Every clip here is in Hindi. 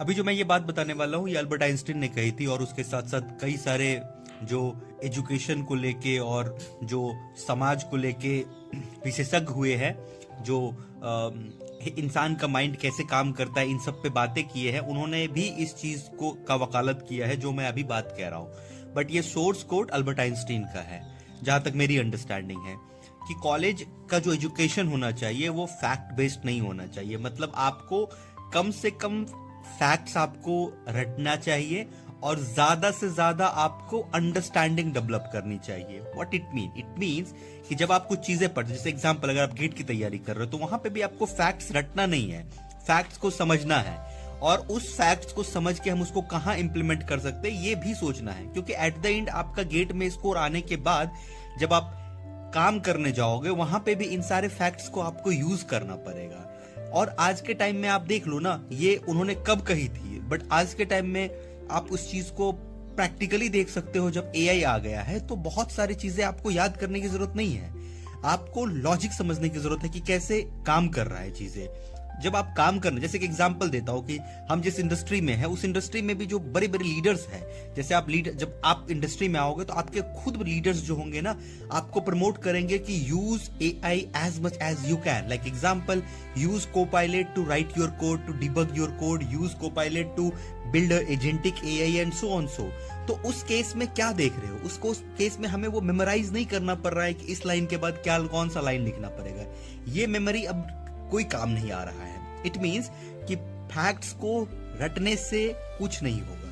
अभी जो मैं ये बात बताने वाला हूँ ये अल्बर्ट आइंस्टीन ने कही थी, और उसके साथ साथ कई सारे जो एजुकेशन को लेके और जो समाज को लेके विशेषज्ञ हुए हैं, जो इंसान का माइंड कैसे काम करता है, इन सब पे बातें किए हैं, उन्होंने भी इस चीज को का वकालत किया है जो मैं अभी बात कह रहा हूँ। बट ये सोर्स कोड अल्बर्ट आइंस्टीन का है, जहां तक मेरी अंडरस्टैंडिंग है कि कॉलेज का जो एजुकेशन होना चाहिए वो फैक्ट बेस्ड नहीं होना चाहिए। मतलब आपको कम से कम फैक्ट्स आपको रटना चाहिए और ज्यादा से ज्यादा आपको अंडरस्टैंडिंग डेवलप करनी चाहिए। व्हाट इट मीन्स कि जब आप कुछ चीजें पढ़ते, जैसे एग्जांपल अगर आप गेट की तैयारी कर रहे हो तो वहां पे भी आपको फैक्ट्स रटना नहीं है, फैक्ट्स को समझना है, और उस फैक्ट्स को समझ के हम उसको कहां इंप्लीमेंट कर सकते हैं ये भी सोचना है। क्योंकि एट द एंड आपका गेट में स्कोर आने के बाद जब आप काम करने जाओगे वहां पे भी इन सारे फैक्ट्स को आपको यूज करना पड़ेगा। और आज के टाइम में आप देख लो ना, ये उन्होंने कब कही थी, बट आज के टाइम में आप उस चीज को प्रैक्टिकली देख सकते हो। जब एआई आ गया है तो बहुत सारी चीजें आपको याद करने की जरूरत नहीं है, आपको लॉजिक समझने की जरूरत है कि कैसे काम कर रहा है चीजें। जब आप काम करने, जैसे कि एग्जांपल देता हूं कि हम जिस इंडस्ट्री में है उस इंडस्ट्री में भी जो बड़े बड़े लीडर्स हैं, जैसे आप लीडर, जब आप इंडस्ट्री में आओगे तो आपके खुद लीडर्स जो होंगे ना आपको प्रमोट करेंगे कि use AI as much as you can. Like example, use Copilot to write your code, to debug your code, use Copilot to build agentic AI and so on so. तो उस केस में क्या देख रहे हो, उसको उस केस में हमें वो मेमोराइज नहीं करना पड़ रहा है कि इस लाइन के बाद क्या कौन सा लाइन लिखना पड़ेगा। ये मेमोरी अब कोई काम नहीं आ रहा है। इट मीन्स कि फैक्ट्स को रटने से कुछ नहीं होगा,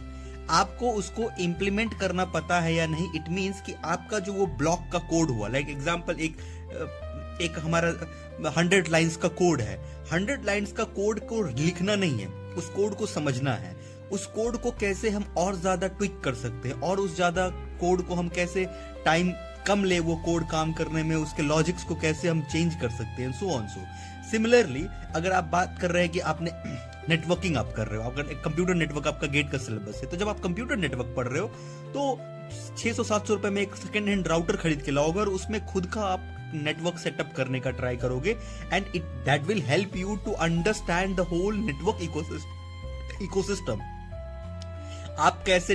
आपको उसको इंप्लीमेंट करना पता है या नहीं। इट मीन्स कि आपका जो वो ब्लॉक का कोड हुआ, लाइक एग्जांपल एक हमारा 100 लाइंस का कोड है, 100 लाइंस का कोड को लिखना नहीं है, उस कोड को समझना है। उस कोड को कैसे हम और ज्यादा ट्विक कर सकते हैं, और उस ज्यादा कोड को हम कैसे टाइम कम ले वो कोड काम करने में, उसके लॉजिक्स को कैसे हम चेंज कर सकते हैं, सो ऑन सो। सिमिलरली अगर आप बात कर रहे हैं कि आपने नेटवर्किंग आप कर रहे हो, अगर एक कंप्यूटर नेटवर्क आपका गेट का सिलेबस है, तो जब आप कंप्यूटर नेटवर्क पढ़ रहे हो तो 600-700 रुपए में एक सेकेंड हैंड राउटर खरीद के लाओगे और उसमें खुद का आप नेटवर्क सेटअप करने का ट्राई करोगे, and it that will help you to understand the whole network ecosystem. आप कैसे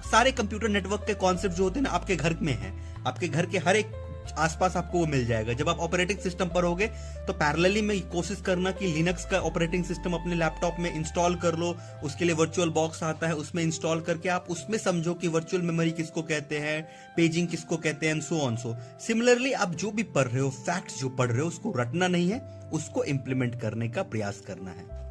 सारे कंप्यूटर नेटवर्क के कॉन्सेप्ट जो होते हैं ना आपके घर में है, आपके घर के हर एक आसपास आपको वो मिल जाएगा। जब आप ऑपरेटिंग सिस्टम पर होगे तो पैरेलली में कोशिश करना कि लिनक्स का ऑपरेटिंग सिस्टम अपने लैपटॉप में इंस्टॉल कर लो। उसके लिए वर्चुअल बॉक्स आता है, उसमें इंस्टॉल करके आप उसमें समझो कि वर्चुअल मेमोरी किसको कहते हैं, पेजिंग किसको कहते हैं, सो ऑन सो। सिमिलरली आप जो भी पढ़ रहे हो, फैक्ट्स जो पढ़ रहे हो उसको रटना नहीं है, उसको इंप्लीमेंट करने का प्रयास करना है।